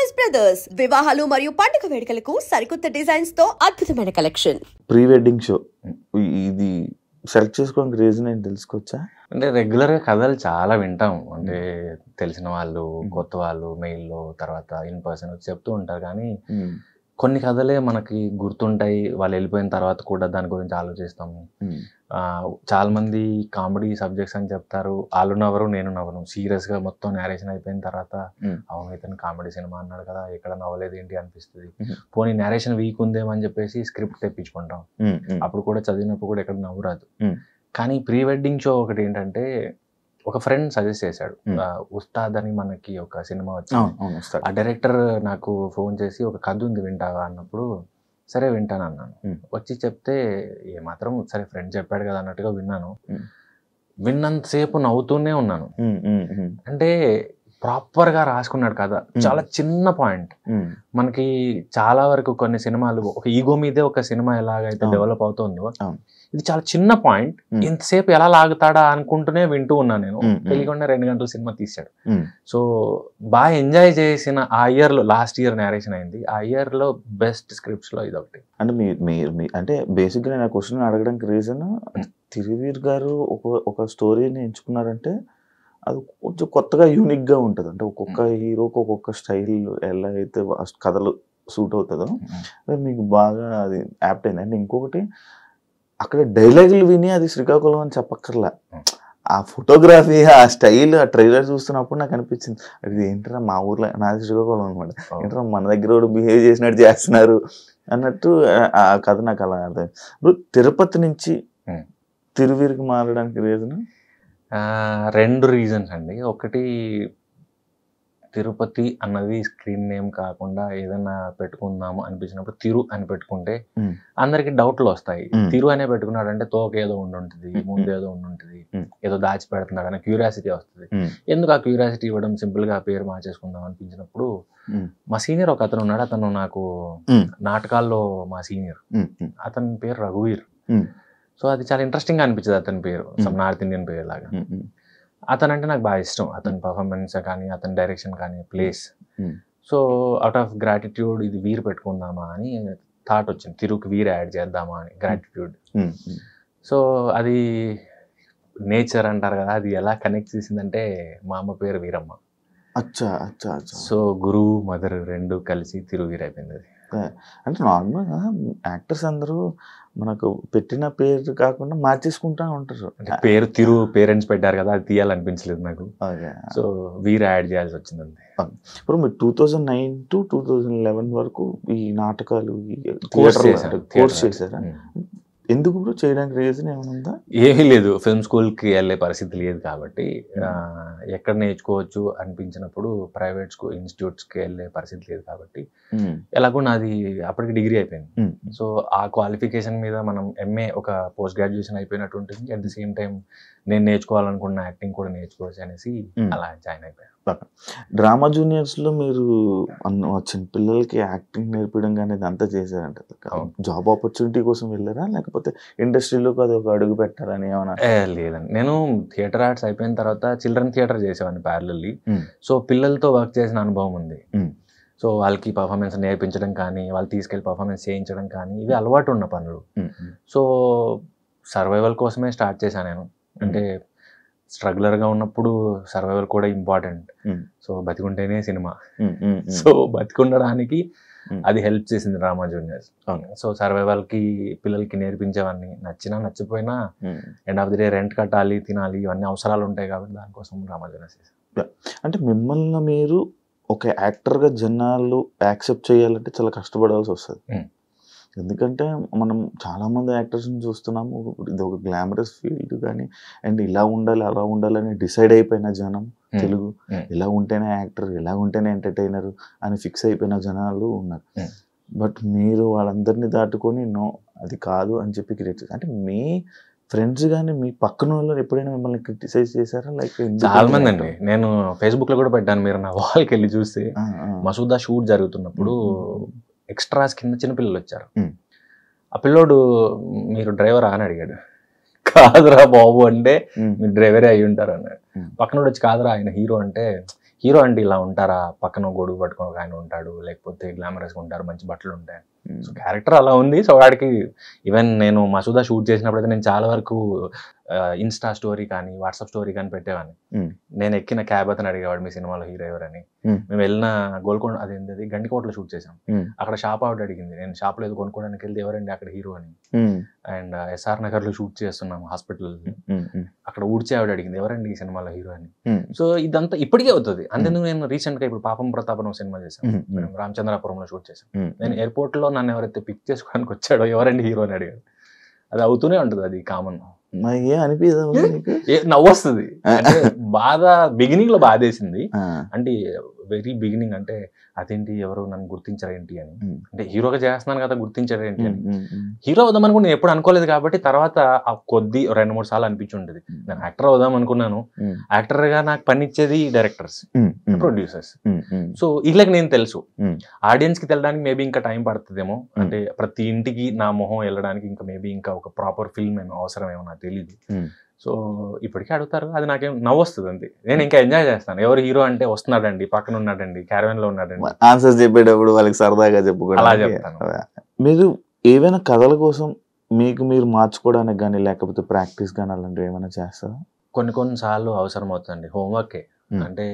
Choice brothers వివాహాలు మరియు పండుగ వేడుకలకు సరికొత్త డిజైన్స్ తో అద్భుతమైన కలెక్షన్. ప్రీ వెడ్డింగ్ షో ఇది సెలెక్ట్ చేసుకోవడానికి రీజన్ ఏంటి తెలుసుకోవచ్చా? అంటే రెగ్యులర్గా కథలు చాలా వింటాం. అంటే తెలిసిన వాళ్ళు, కొత్త వాళ్ళు మెయిల్లో, తర్వాత ఇన్ పర్సన్ వచ్చి చెప్తూ ఉంటారు. కానీ కొన్ని కథలే మనకి గుర్తుంటాయి. వాళ్ళు వెళ్ళిపోయిన తర్వాత కూడా దాని గురించి ఆలోచిస్తాము. చాలా మంది కామెడీ సబ్జెక్ట్స్ అని చెప్తారు. వాళ్ళు నవ్వరు, నేను నవ్వను. సీరియస్గా మొత్తం నేరేషన్ అయిపోయిన తర్వాత అవును ఇతను కామెడీ సినిమా అన్నాడు కదా, ఎక్కడ నవ్వలేదు ఏంటి అనిపిస్తుంది. పోనీ నేరేషన్ వీక్ ఉందేమని చెప్పేసి స్క్రిప్ట్ తెప్పించుకుంటాం. అప్పుడు కూడా చదివినప్పుడు కూడా ఎక్కడ నవ్వు రాదు. కానీ ప్రీ వెడ్డింగ్ షో ఒకటి ఏంటంటే, ఒక ఫ్రెండ్ సజెస్ట్ చేశాడు. ఉస్తాద్ అని మనకి ఒక సినిమా వచ్చింది. ఆ డైరెక్టర్ నాకు ఫోన్ చేసి ఒక కథ ఉంది వింటావా అన్నప్పుడు సరే వింటాను అన్నాను. వచ్చి చెప్తే ఏమాత్రం సరే ఫ్రెండ్ చెప్పాడు కదా అన్నట్టుగా విన్నాను. విన్నంతసేపు నవ్వుతూనే ఉన్నాను. అంటే ప్రాపర్గా రాసుకున్నాడు కథ. చాలా చిన్న పాయింట్. మనకి చాలా వరకు కొన్ని సినిమాలు ఒక ఈగో మీదే ఒక సినిమా ఎలాగైతే డెవలప్ అవుతుందో, ఇది చాలా చిన్న పాయింట్. ఇంతసేపు ఎలా లాగుతాడా అనుకుంటూనే వింటూ ఉన్నాను నేను. తెలియకుండా 2 గంటల సినిమా తీశాడు. సో బాగా ఎంజాయ్ చేసిన ఆ ఇయర్ లో, లాస్ట్ ఇయర్ నేరేషన్ అయింది. ఆ ఇయర్ లో బెస్ట్ స్క్రిప్ట్స్ లో ఇది ఒకటి. అంటే మీరు అంటే బేసిక్గా నేను క్వశ్చన్ అడగడానికి రీజన్, తిరువీర్ గారు ఒక స్టోరీని ఎంచుకున్నారంటే అది కొంచెం కొత్తగా యూనిక్గా ఉంటుంది. అంటే ఒక్కొక్క హీరోకి ఒక్కొక్క స్టైల్ ఎలా అయితే కథలు సూట్ అవుతుందో మీకు బాగా అది యాప్ట్ అయింది. అంటే ఇంకొకటి, అక్కడ డైలాగులు విని అది శ్రీకాకుళం అని చెప్పక్కర్లా, ఆ ఫోటోగ్రఫీ, ఆ స్టైల్, ఆ ట్రైలర్ చూస్తున్నప్పుడు నాకు అనిపించింది అది ఏంటరా మా ఊర్లో నాది శ్రీకాకుళం అనమాట, ఏంటరా మన దగ్గర కూడా బిహేవ్ చేసినట్టు చేస్తున్నారు అన్నట్టు ఆ కథ నాకు అలా అర్థం. ఇప్పుడు తిరుపతి నుంచి తిరువీరికి మారడానికి రీజన్ 2 రీజన్స్ అండి. ఒకటి, తిరుపతి అన్నది స్క్రీన్ నేమ్ కాకుండా ఏదైనా పెట్టుకుందాము అనిపించినప్పుడు తిరు అని పెట్టుకుంటే అందరికి డౌట్లు వస్తాయి. తిరు అనే పెట్టుకున్నాడంటే తోక ఏదో ఉండుంటుంది, ముందేదో ఉండుంటుంది, ఏదో దాచి పెడుతున్నాడు అనే క్యూరియాసిటీ వస్తుంది. ఎందుకు ఆ క్యూరియాసిటీ ఇవ్వడం, సింపుల్ గా పేరు మార్చేసుకుందాం అనిపించినప్పుడు మా సీనియర్ ఒక అతను ఉన్నాడు. అతను నాకు నాటకాల్లో మా సీనియర్. అతని పేరు రఘువీర్. సో అది చాలా ఇంట్రెస్టింగ్ గా అనిపించింది అతని పేరు, సమ్ నార్త్ ఇండియన్ పేరు లాగా. అతను అంటే నాకు బాగా ఇష్టం. అతని పర్ఫార్మెన్స్ కానీ, అతని డైరెక్షన్ కానీ, place. So out of gratitude ఇది వీర్ పెట్టుకుందామా అని థాట్ వచ్చింది. తిరుకు వీర్ యాడ్ చేద్దామా అని, గ్రాటిట్యూడ్. సో అది నేచర్ అంటారు కదా, అది ఎలా కనెక్ట్ చేసిందంటే మా అమ్మ పేరు వీరమ్మ. సో గురువు మదర్ 2 కలిసి తిరువీర్ అయిపోయింది అది. అంటే నార్మల్గా యాక్టర్స్ అందరూ మనకు పెట్టిన పేరు కాకుండా మార్చేసుకుంటా ఉంటారు. పేరు తిరు పేరెంట్స్ పెట్టారు కదా, అది తీయాలనిపించలేదు నాకు. సో వీర్ యాడ్ చేయాల్సి వచ్చింది అంతే. ఇప్పుడు మీరు 2009 to 2011 వరకు ఈ నాటకాలు కోర్స్ చేశారా? ఎందుకు చేయడానికి రీజన్ ఏమైనా ఉందా? ఏమీ లేదు, ఫిల్మ్ స్కూల్కి వెళ్ళే పరిస్థితి లేదు కాబట్టి ఎక్కడ నేర్చుకోవచ్చు అనిపించినప్పుడు ప్రైవేట్ స్కూల్ ఇన్స్టిట్యూట్స్కి వెళ్ళే పరిస్థితి లేదు కాబట్టి ఎలాగో నాది అప్పటికి డిగ్రీ అయిపోయింది. సో ఆ క్వాలిఫికేషన్ మీద మనం MA ఒక పోస్ట్ గ్రాడ్యుయేషన్ అయిపోయినట్టు ఉంటుంది. అట్ ది సేమ్ టైం నేను నేర్చుకోవాలనుకున్న యాక్టింగ్ కూడా నేర్చుకోవచ్చు అనేసి అలా జాయిన్ అయిపోయాను. డ్రామా జూనియర్స్లో మీరు వచ్చిన పిల్లలకి యాక్టింగ్ నేర్పడం కానీ ఇదంతా చేశారంట. జాబ్ ఆపర్చునిటీ కోసం వెళ్ళారా, లేకపోతే ఇండస్ట్రీలోకి అది ఒక అడుగు పెట్టారని ఏమన్నా? లేదండి, నేను థియేటర్ ఆర్ట్స్ అయిపోయిన తర్వాత చిల్డ్రన్ థియేటర్ చేసేవాడిని ప్యారలల్లీ. సో పిల్లలతో వర్క్ చేసిన అనుభవం ఉంది. సో వాళ్ళకి పర్ఫార్మెన్స్ నేర్పించడం కానీ, వాళ్ళు తీసుకెళ్ళి పర్ఫార్మెన్స్ చేయించడం కానీ, ఇవి అలవాటు ఉన్న పనులు. సో సర్వైవల్ కోసమే స్టార్ట్ చేశాను నేను. అంటే స్ట్రగ్లర్గా ఉన్నప్పుడు సర్వైవల్ కూడా ఇంపార్టెంట్. సో బతికుంటేనే సినిమా. సో బతికుండడానికి అది హెల్ప్ చేసింది డ్రామా జూనియర్స్. సో సర్వైవల్కి పిల్లలకి నేర్పించేవాడిని. నచ్చినా నచ్చిపోయినా end of the day rent కట్టాలి, తినాలి, ఇవన్నీ అవసరాలు ఉంటాయి కాబట్టి దానికోసం డ్రామా జూనియర్స్ చేశాను. అంటే మిమ్మల్ని మీరు ఒక యాక్టర్గా జనాలు యాక్సెప్ట్ చేయాలంటే చాలా కష్టపడాల్సి వస్తుంది. ఎందుకంటే మనం చాలామంది యాక్టర్స్ని చూస్తున్నాము, ఇది ఒక గ్లామరస్ ఫీల్డ్ కానీ, అండ్ ఇలా ఉండాలి అలా ఉండాలని డిసైడ్ అయిపోయిన జనం తెలుగు, ఇలా ఉంటేనే యాక్టర్, ఇలా ఉంటేనే ఎంటర్టైనర్ అని ఫిక్స్ అయిపోయిన జనాలు ఉన్నారు. బట్ మీరు వాళ్ళందరినీ దాటుకొని నో అది కాదు అని చెప్పి క్రియేట్ చేశారు. అంటే మీ ఫ్రెండ్స్ కానీ మీ పక్కన వాళ్ళు ఎప్పుడైనా మిమ్మల్ని క్రిటిసైజ్ చేశారా? లైక్ చాలా మంది అండి. నేను ఫేస్బుక్లో కూడా పెట్టాను, మీరు నా వాల్కి వెళ్ళి చూస్తే మసూదా షూట్ జరుగుతున్నప్పుడు ఎక్స్ట్రాస్ కింద చిన్నపిల్లలు వచ్చారు. ఆ పిల్లోడు మీరు డ్రైవరా అని అడిగాడు. కాదురా బాబు అంటే మీరు డ్రైవరే అయి ఉంటారు అన్నాడు. పక్కన వచ్చి కాదురా ఆయన హీరో అంటే హీరో అంటే ఇలా ఉంటారా, పక్కన గొడుగు పట్టుకుని ఒక ఆయన ఉంటాడు, లేకపోతే గ్లామరస్గా ఉంటారు, మంచి బట్టలు ఉంటాయి. సో క్యారెక్టర్ అలా ఉంది. సో వాడికి ఈవెన్ నేను మసూదా షూట్ చేసినప్పుడైతే నేను చాలా వరకు ఇన్స్టా స్టోరీ కానీ వాట్సాప్ స్టోరీ కానీ పెట్టేవాడిని. నేను ఎక్కిన క్యాబ్ అతను అడిగేవాడు మీ సినిమాలో హీరో ఎవరని. మేము వెళ్ళిన గోల్కొండ అదేంటి గండికోటలో షూట్ చేసాం. అక్కడ షాప్ ఆవిడ అడిగింది, నేను షాప్లో ఏదో కొనుక్కోవడానికి వెళ్తే ఎవరండి అక్కడ హీరో అని. అండ్ ఎస్ఆర్ నగర్ లో షూట్ చేస్తున్నాం హాస్పిటల్, అక్కడ ఊడ్చే ఆవిడ అడిగింది ఎవరండి ఈ సినిమాలో హీరో అని. సో ఇదంతా ఇప్పటికే అవుతుంది. అందుకు నేను రీసెంట్ గా ఇప్పుడు పాపం ప్రతాపం సినిమా చేశాను, రామచంద్రాపురంలో షూట్ చేశాం. నేను ఎయిర్పోర్ట్ లో నన్ను ఎవరైతే పిక్ చేసుకోవడానికి వచ్చాడో ఎవరండి హీరో అని అడిగాడు. అది అవుతూనే ఉంటుంది, అది కామన్. నవ్వు వస్తుంది. అంటే బాధ బిగినింగ్ లో బాధేసింది. అంటే వెరీ బిగినింగ్ అంటే అదేంటి ఎవరు నన్ను గుర్తించారేంటి అని, అంటే హీరోగా చేస్తున్నాను కదా గుర్తించారేంటి అని. హీరో అవుదాం అనుకుని నేను ఎప్పుడు అనుకోలేదు కాబట్టి తర్వాత ఆ కొద్ది 2-3 సార్లు అనిపించి ఉంటుంది. నేను యాక్టర్ అవుదాం అనుకున్నాను. యాక్టర్ గా నాకు పని ఇచ్చేది డైరెక్టర్స్, ప్రొడ్యూసర్స్. సో వీళ్ళకి నేను తెలుసు, ఆడియన్స్ కి తెలడానికి మేబీ ఇంకా టైం పడుతుందేమో. అంటే ప్రతి ఇంటికి నా మొహం వెళ్ళడానికి ఇంకా మేబీ ఇంకా ఒక ప్రాపర్ ఫిల్మ్ ఏమో అవసరమేమో నాకు తెలియదు. సో ఇప్పటికీ అడుగుతారు, అది నాకేం నవ్వు వస్తుంది అంతే. నేను ఇంకా ఎంజాయ్ చేస్తాను. ఎవరు హీరో అంటే వస్తున్నాడండి, పక్కన ఉన్నాడండి, క్యారవెన్ లో ఉన్నాడండి, ఆన్సర్స్ చెప్పేటప్పుడు వాళ్ళకి సరదాగా చెప్పుకోవడం అలా చెప్తాను. మీరు ఏవైనా కథల కోసం మీకు మీరు మార్చుకోవడానికి కానీ లేకపోతే ప్రాక్టీస్ కానీ అలాంటివి ఏమైనా చేస్తారా? కొన్ని సార్లు అవసరం అవుతుందండి, హోంవర్కే. అంటే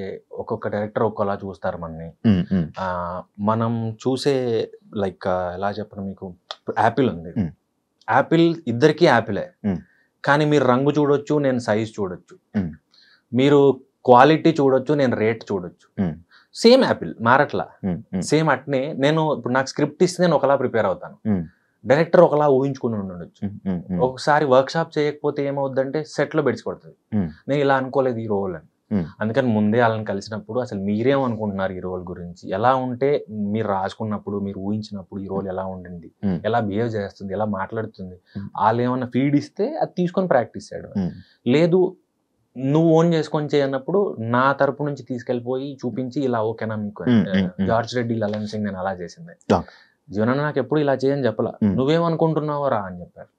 ఒక్కొక్క డైరెక్టర్ ఒక్కోలా చూస్తారు మనని. మనం చూసే లైక్ ఎలా చెప్పను మీకు, యాపిల్ ఉంది, యాపిల్ ఇద్దరికి యాపిలే, కానీ మీరు రంగు చూడొచ్చు, నేను సైజ్ చూడొచ్చు. మీరు క్వాలిటీ చూడొచ్చు, నేను రేట్ చూడొచ్చు. Same Apple మారట్లా. సేమ్ అట్నే నేను ఇప్పుడు నాకు స్క్రిప్ట్ ఇస్తే నేను ఒకలా ప్రిపేర్ అవుతాను, డైరెక్టర్ ఒకలా ఊహించుకుని ఉండొచ్చు. ఒకసారి వర్క్ షాప్ చేయకపోతే ఏమవుద్దంటే సెట్ లో బెడిచిపడుతుంది, నేను ఇలా అనుకోలేదు ఈ రోల్ అని. అందుకని ముందే వాళ్ళని కలిసినప్పుడు అసలు మీరేమనుకుంటున్నారు ఈ రోల్ గురించి, ఎలా ఉంటే మీరు రాసుకున్నప్పుడు మీరు ఊహించినప్పుడు ఈ రోల్ ఎలా ఉండింది, ఎలా బిహేవ్ చేస్తుంది, ఎలా మాట్లాడుతుంది, వాళ్ళు ఏమన్నా ఫీడ్ ఇస్తే అది తీసుకొని ప్రాక్టీస్ చేయడం. లేదు నువ్వు ఓన్ చేసుకొని చేయన్నప్పుడు నా తరపు నుంచి తీసుకెళ్ళిపోయి చూపించి ఇలా ఓకేనా మీకు. జార్జ్ రెడ్డి, లలన్ సింగ్ నేను అలా చేసింది. జీవనాన్ని నాకు ఎప్పుడు ఇలా చేయని చెప్పలా, నువ్వేమనుకుంటున్నావో రా అని చెప్పారు.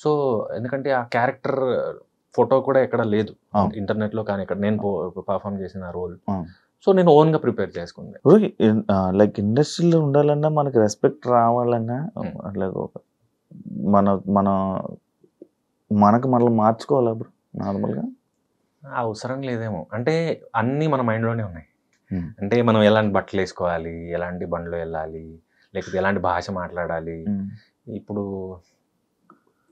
సో ఎందుకంటే ఆ క్యారెక్టర్ ఫోటో కూడా ఎక్కడ లేదు ఇంటర్నెట్ లో, కానీ ఇక్కడ నేను పర్ఫామ్ చేసిన రోల్. సో నేను ఓన్ గా ప్రిపేర్ చేసుకుంది. లైక్ ఇండస్ట్రీలో ఉండాలన్నా మనకి రెస్పెక్ట్ రావాలన్నా మనకు మనల్ని మార్చుకోవాలా బ్రో నార్మల్గా? అవసరం లేదేమో, అంటే అన్నీ మన మైండ్లోనే ఉన్నాయి. అంటే మనం ఎలాంటి బట్టలు వేసుకోవాలి, ఎలాంటి బండ్లో వెళ్ళాలి, లేకపోతే ఎలాంటి భాష మాట్లాడాలి, ఇప్పుడు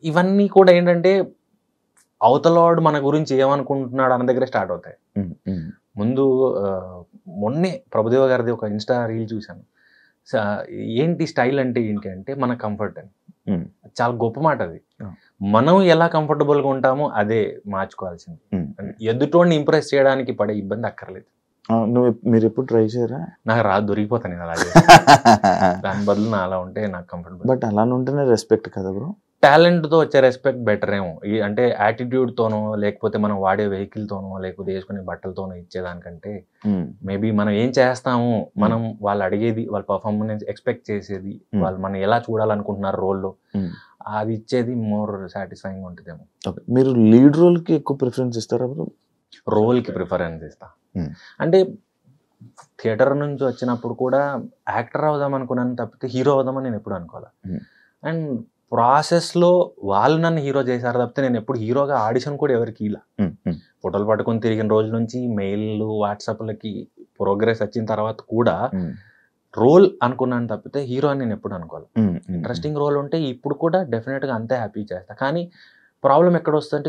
ఇవన్నీ కూడా ఏంటంటే అవతలవాడు మన గురించి ఏమనుకుంటున్నాడు అన్న దగ్గర స్టార్ట్ అవుతాయి. ముందు మొన్నే ప్రభుదేవ గారిది ఒక ఇన్స్టా రీల్ చూశాను. ఏంటి స్టైల్ అంటే ఏంటి అంటే మన కంఫర్ట్ అని. చాలా గొప్ప మాట అది. మనం ఎలా కంఫర్టబుల్గా ఉంటామో అదే మార్చుకోవాల్సింది. ఎదుటోడిని ఇంప్రెస్ చేయడానికి పడే ఇబ్బంది అక్కర్లేదు. మీరు ఎప్పుడు ట్రై చేయరా? నాకు రాదు, దొరికిపోతాను నేను అలా. దాని బదులు నా అలా ఉంటే నాకు కంఫర్టబుల్. బట్ అలా ఉంటేనే రెస్పెక్ట్ కదా బ్రో. టాలెంట్తో వచ్చే రెస్పెక్ట్ బెటర్ ఏమో. అంటే యాటిట్యూడ్తోనో లేకపోతే మనం వాడే వెహికల్తోనో లేకపోతే వేసుకునే బట్టలతోనో ఇచ్చేదానికంటే మేబీ మనం ఏం చేస్తాము, మనం వాళ్ళు అడిగేది, వాళ్ళ పర్ఫార్మెన్స్ ఎక్స్పెక్ట్ చేసేది, వాళ్ళు మనం ఎలా చూడాలనుకుంటున్నారు రోల్లో, అది ఇచ్చేది మోర్ సాటిస్ఫైయింగ్ ఉంటుందేమో. మీరు లీడ్ రోల్కి ఎక్కువ ప్రిఫరెన్స్ ఇస్తారా బ్రో? రోల్కి ప్రిఫరెన్స్ ఇస్తా. అంటే థియేటర్ నుంచి వచ్చినప్పుడు కూడా యాక్టర్ అవుదాం అనుకున్నాను తప్పితే హీరో అవుదామని నేను ఎప్పుడు అనుకోవాలి. అండ్ ప్రాసెస్లో వాళ్ళు నన్ను హీరో చేశారు తప్పితే నేను ఎప్పుడు హీరోగా ఆడిషన్ కూడా ఎవరికి ఇలా. ఫోటోలు పట్టుకొని తిరిగిన రోజుల నుంచి మెయిల్లు వాట్సాప్లకి ప్రోగ్రెస్ వచ్చిన తర్వాత కూడా రోల్ అనుకున్నాను తప్పితే హీరో అని నేను ఎప్పుడు అనుకోవాలి. ఇంట్రెస్టింగ్ రోల్ ఉంటే ఇప్పుడు కూడా డెఫినెట్గా అంతే హ్యాపీ చేస్తా. కానీ ప్రాబ్లం ఎక్కడ వస్తుందంటే